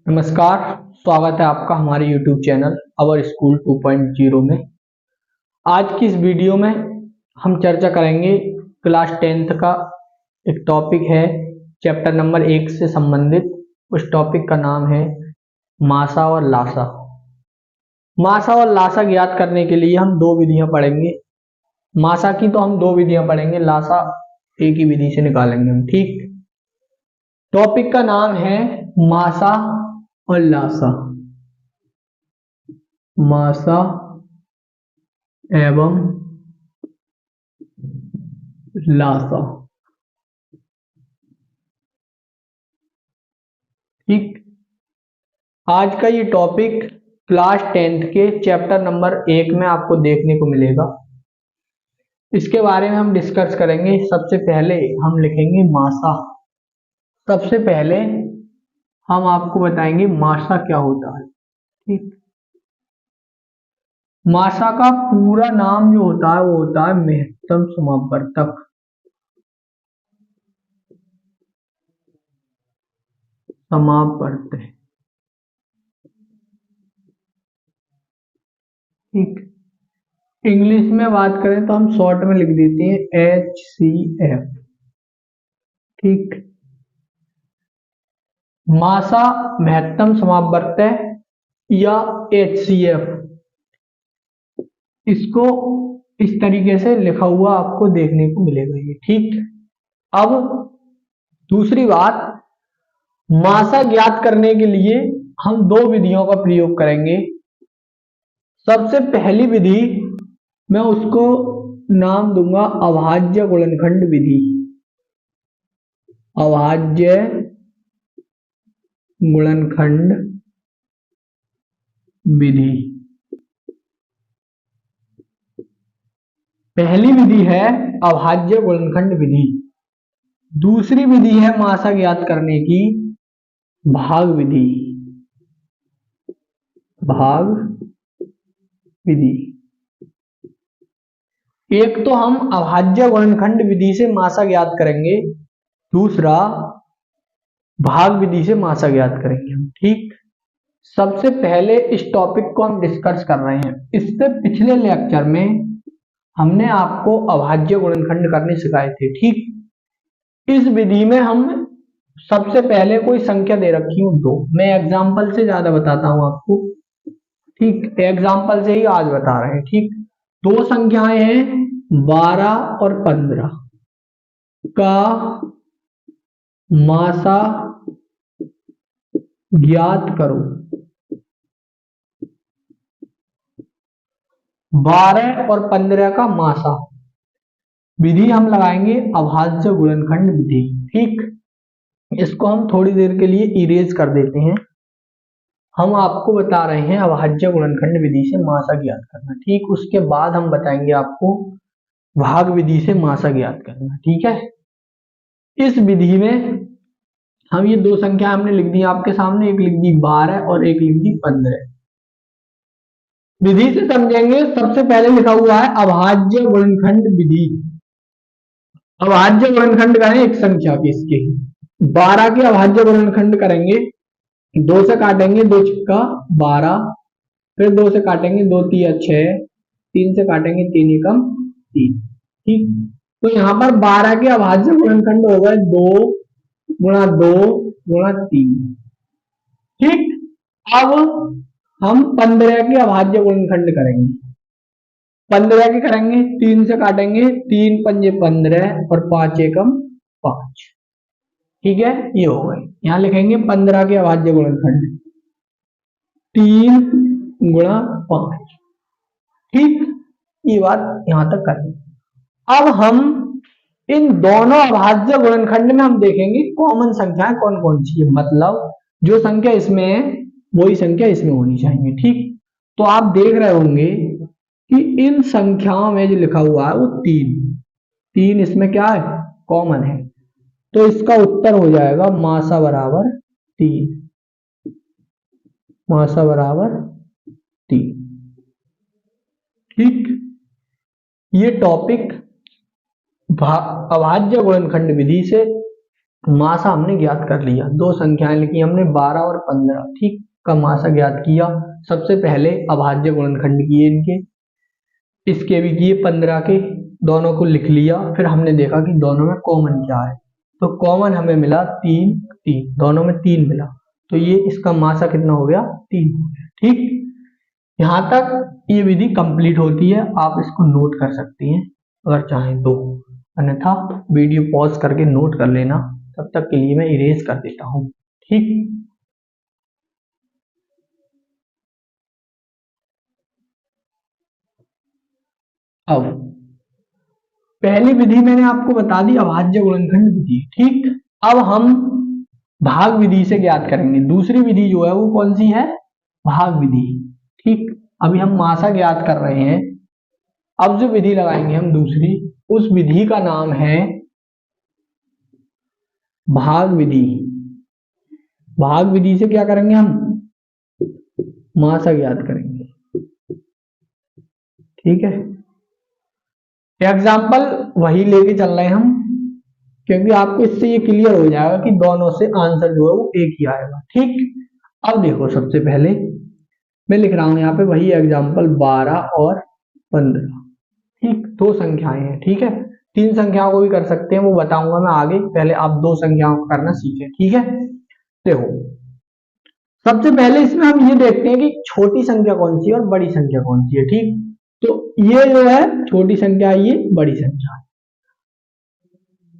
नमस्कार, स्वागत है आपका हमारे YouTube चैनल अवर स्कूल 2.0 में। आज की इस वीडियो में हम चर्चा करेंगे क्लास 10th का एक टॉपिक है, चैप्टर नंबर 1 से संबंधित। उस टॉपिक का नाम है मासा और लासा। मासा और लासा ज्ञात करने के लिए हम दो विधियां पढ़ेंगे। मासा की तो हम दो विधियां पढ़ेंगे, लासा एक ही विधि से निकालेंगे हम। ठीक, टॉपिक का नाम है मासा और लासा। मासा एवं लासा। ठीक, आज का ये टॉपिक क्लास 10th के चैप्टर नंबर 1 में आपको देखने को मिलेगा। इसके बारे में हम डिस्कस करेंगे। सबसे पहले हम लिखेंगे मासा। सबसे पहले हम आपको बताएंगे मासा क्या होता है। ठीक, मासा का पूरा नाम जो होता है वो होता है महत्तम समापवर्तक। समापवर्तक। ठीक, इंग्लिश में बात करें तो हम शॉर्ट में लिख देते हैं HCF। ठीक, मासा महत्तम समापवर्तक या HCF, इसको इस तरीके से लिखा हुआ आपको देखने को मिलेगा ये। ठीक, अब दूसरी बात, मासा ज्ञात करने के लिए हम दो विधियों का प्रयोग करेंगे। सबसे पहली विधि मैं उसको नाम दूंगा अभाज्य गुणनखंड विधि। अभाज्य गुणनखंड विधि पहली विधि है अभाज्य गुणनखंड विधि। दूसरी विधि है मासा ज्ञात करने की भाग विधि। भाग विधि। एक तो हम अभाज्य गुणनखंड विधि से मासा ज्ञात करेंगे, दूसरा भाग विधि से मासा ज्ञात करेंगे हम। ठीक, सबसे पहले इस टॉपिक को हम डिस्कस कर रहे हैं। इससे पिछले लेक्चर में हमने आपको अभाज्य गुणनखंड करने सिखाए थे। ठीक, इस विधि में हम सबसे पहले कोई संख्या दे रखी हूं 2। मैं एग्जाम्पल से ज्यादा बताता हूं आपको। ठीक, एग्जाम्पल से ही आज बता रहे हैं। ठीक, दो संख्याएं हैं 12 और 15 का मासा ज्ञात करो। 12 और 15 का मासा। विधि हम लगाएंगे अभाज्य गुणनखंड विधि। ठीक, इसको हम थोड़ी देर के लिए इरेज कर देते हैं। हम आपको बता रहे हैं अभाज्य गुणनखंड विधि से मासा ज्ञात करना। ठीक, उसके बाद हम बताएंगे आपको भाग विधि से मासा ज्ञात करना। ठीक है, इस विधि में हम ये दो संख्या हमने लिख दी आपके सामने, एक लिख दी 12 और एक लिख दी 15। विधि से समझेंगे। सबसे पहले लिखा हुआ है अभाज्य गुणनखंड विधि। अभाज्य गुणनखंड करें एक संख्या के, इसके 12 के अभाज्य गुणनखंड करेंगे। 2 से काटेंगे, 2 छक्का 12, फिर 2 से काटेंगे, 2 तिया 6, 3 से काटेंगे, 3 एकम 3। ठीक, तो यहां पर 12 के अभाज्य गुणनखंड हो गए 2 गुणा 2 गुणा 3। ठीक, अब हम 15 के अभाज्य गुणनखंड करेंगे। 15 के करेंगे, 3 से काटेंगे, 3 पंजे 15 और 5 एकम 5। ठीक है, ये हो गए। यहां लिखेंगे 15 के अभाज्य गुणनखंड 3 गुणा 5। ठीक, ये बात यहां तक कर ली। अब हम इन दोनों अभाज्य गुणनखंड में हम देखेंगे कॉमन संख्याएं कौन कौन सी है, मतलब जो संख्या इसमें है वही संख्या इसमें होनी चाहिए। ठीक, तो आप देख रहे होंगे कि इन संख्याओं में जो लिखा हुआ है वो 3 इसमें क्या है, कॉमन है। तो इसका उत्तर हो जाएगा मासा बराबर 3। मासा बराबर 3। ठीक, ये टॉपिक अभाज्य गुणनखंड विधि से मासा हमने ज्ञात कर लिया। दो संख्याएं लिखी हमने 12 और 15, ठीक, का मासा ज्ञात किया। सबसे पहले अभाज्य गुणनखंड किए इनके, इसके भी किए 15 के, दोनों को लिख लिया। फिर हमने देखा कि दोनों में कॉमन क्या है, तो कॉमन हमें मिला 3 3, दोनों में 3 मिला, तो ये इसका मासा कितना हो गया, 3 हो गया। ठीक, यहां तक ये विधि कंप्लीट होती है, आप इसको नोट कर सकती हैं अगर चाहें तो, अन्यथा वीडियो पॉज करके नोट कर लेना। तब तक के लिए मैं इरेज कर देता हूं। ठीक, अब पहली विधि मैंने आपको बता दी अभाज्य गुणनखंड विधि। ठीक, अब हम भाग विधि से ज्ञात करेंगे। दूसरी विधि जो है वो कौन सी है, भाग विधि। ठीक, अभी हम मासा ज्ञात कर रहे हैं, अब जो विधि लगाएंगे हम दूसरी, उस विधि का नाम है भाग विधि। भाग विधि से क्या करेंगे हम, मासा ज्ञात करेंगे। ठीक है, एग्जाम्पल वही लेके चल रहे हैं हम, क्योंकि आपको इससे ये क्लियर हो जाएगा कि दोनों से आंसर जो है वो एक ही आएगा। ठीक, अब देखो सबसे पहले मैं लिख रहा हूं यहाँ पे वही एग्जाम्पल 12 और 15। ठीक, दो संख्याएं हैं। ठीक है, 3 संख्याओं को भी कर सकते हैं, वो बताऊंगा मैं आगे, पहले आप 2 संख्याओं को करना सीखें। ठीक है, देखो सबसे पहले इसमें हम ये देखते हैं कि छोटी संख्या कौन सी है और बड़ी संख्या कौन सी है। ठीक, तो ये जो है छोटी संख्या, ये बड़ी संख्या है।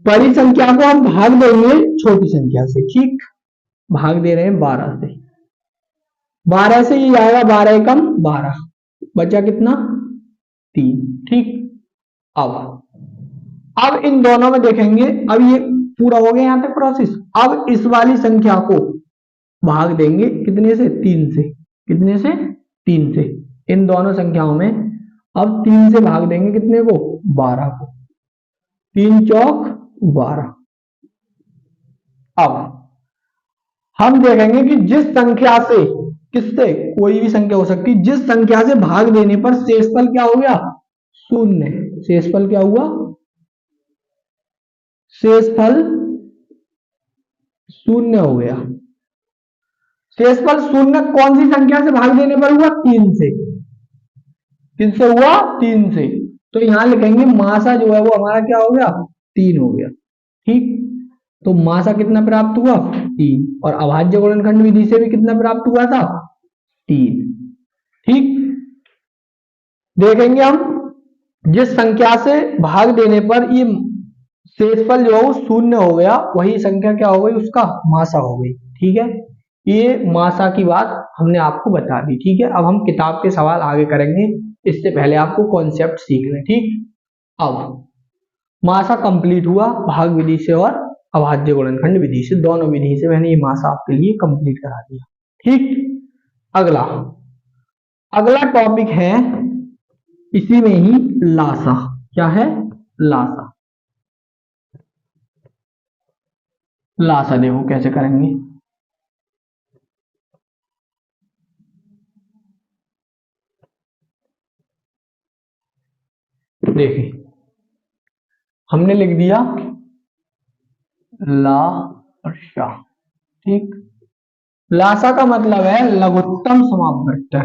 बड़ी संख्या को हम भाग देंगे छोटी संख्या से। ठीक, भाग दे रहे हैं 12 से, 12 से ये आएगा 12 कम 12, बचा कितना, 3। ठीक, अब इन दोनों में देखेंगे, अब ये पूरा हो गया यहाँ तक प्रोसेस। अब इस वाली संख्या को भाग देंगे कितने से, 3 से। कितने से, 3 से। इन दोनों संख्याओं में अब 3 से भाग देंगे कितने को, 12 को। 3 चौक 12। अब हम देखेंगे कि जिस संख्या से, किससे, कोई भी संख्या हो सकती है, जिस संख्या से भाग देने पर शेषफल क्या हो गया, 0। शेषफल क्या हुआ, शेषफल 0 हो गया। शेषफल 0 कौन सी संख्या से भाग देने पर हुआ, 3 से। किससे हुआ, 3 से। तो यहां लिखेंगे मासा जो है वो हमारा क्या हो गया, 3 हो गया। ठीक, तो मासा कितना प्राप्त हुआ, 3, और अभाज्य गुणनखंड विधि से भी कितना प्राप्त हुआ था, 3। ठीक, देखेंगे हम जिस संख्या से भाग देने पर ये शेषफल जो है वो 0 हो गया, वही संख्या क्या हो गई, उसका मासा हो गई। ठीक है, ये मासा की बात हमने आपको बता दी। ठीक है, अब हम किताब के सवाल आगे करेंगे, इससे पहले आपको कॉन्सेप्ट सीख लें। ठीक, अब मासा कंप्लीट हुआ भाग विधि से और अभाज्य गुणनखंड विधि से, दोनों विधि से मैंने ये मासा आपके लिए कंप्लीट करा दिया। ठीक, अगला टॉपिक है इसी में ही लासा। क्या है, लासा। लासा देखो कैसे करेंगे। देखिए हमने लिख दिया लासा। ठीक, लासा का मतलब है लघुत्तम समापवर्त।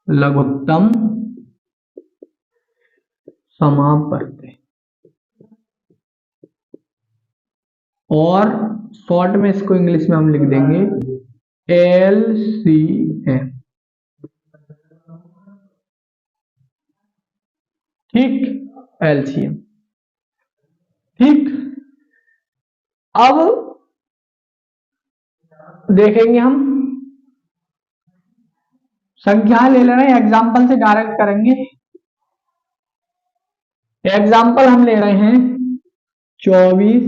लघुत्तम समापवर्त, और शॉर्ट में इसको इंग्लिश में हम लिख देंगे LCM। ठीक, LCM। ठीक, अब देखेंगे हम संख्या ले रहे हैं, एग्जाम्पल से डायरेक्ट करेंगे। एग्जाम्पल हम ले रहे हैं 24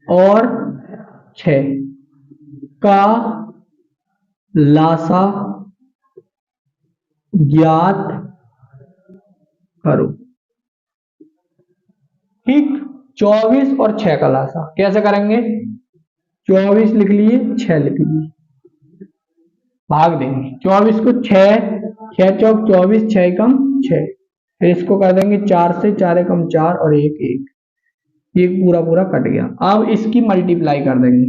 और 6 का लासा ज्ञात करो। ठीक, 24 और 6 का लासा कैसे करेंगे, 24 लिख लिए, 6 लिख लिए, भाग देंगे। 24 को 6 6 चौक 24, 6 कम 6। फिर इसको कर देंगे 4 से, 4 एकम 4 और 1 1, ये पूरा पूरा कट गया। अब इसकी मल्टीप्लाई कर देंगे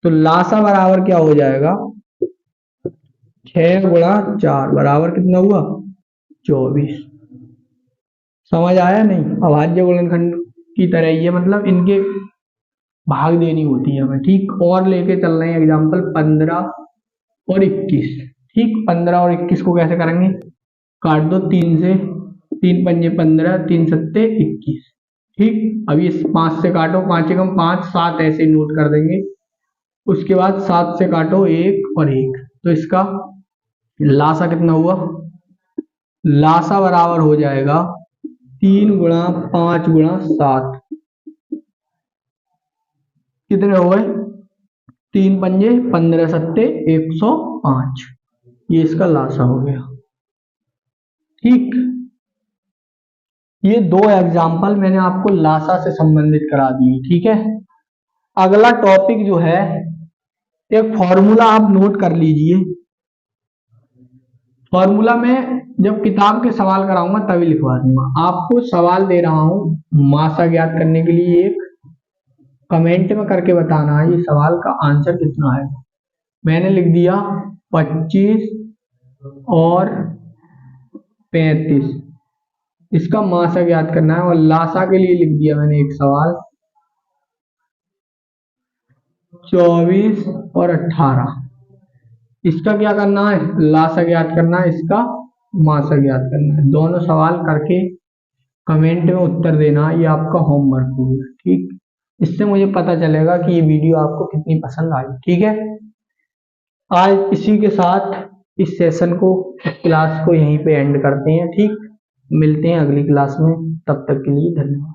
तो लासा बराबर क्या हो जाएगा, 6 गुणा 4 बराबर कितना हुआ, 24। समझ आया नहीं? अभाज्य गुणनखंड की तरह ये मतलब इनके भाग देनी होती है हमें, ठीक। और लेके चल रहे हैं एग्जाम्पल 15 और 21, ठीक। 15 और 21 को कैसे करेंगे, काट दो 3 से, 3 पंजे 15, 3 सत्ते 21, ठीक। अब ये 5 से काटो, 5 एकम 5, 7 ऐसे नोट कर देंगे। उसके बाद 7 से काटो 1 और 1, तो इसका लासा कितना हुआ, लासा बराबर हो जाएगा 3 गुणा 5 गुणा 7, कितने हो गए, 3 पंजे 15 सत्ते 105, ये इसका लासा हो गया, ठीक। ये 2 एग्जाम्पल मैंने आपको लासा से संबंधित करा दिए, ठीक है। अगला टॉपिक जो है, एक फॉर्मूला आप नोट कर लीजिए। फॉर्मूला में जब किताब के सवाल कराऊंगा तभी लिखवा दूंगा। आपको सवाल दे रहा हूं मासा ज्ञात करने के लिए, एक कमेंट में करके बताना है ये सवाल का आंसर कितना है। मैंने लिख दिया 25 और 35, इसका मासा ज्ञात करना है। और लासा के लिए लिख दिया मैंने एक सवाल 24 और 18, इसका क्या करना है, लासा ज्ञात करना है, इसका मासा ज्ञात करना है। दोनों सवाल करके कमेंट में उत्तर देना, ये आपका होमवर्क होगा, ठीक। इससे मुझे पता चलेगा कि ये वीडियो आपको कितनी पसंद आई, ठीक है। आज इसी के साथ इस सेशन को, इस क्लास को यहीं पे एंड करते हैं, ठीक। मिलते हैं अगली क्लास में, तब तक के लिए धन्यवाद।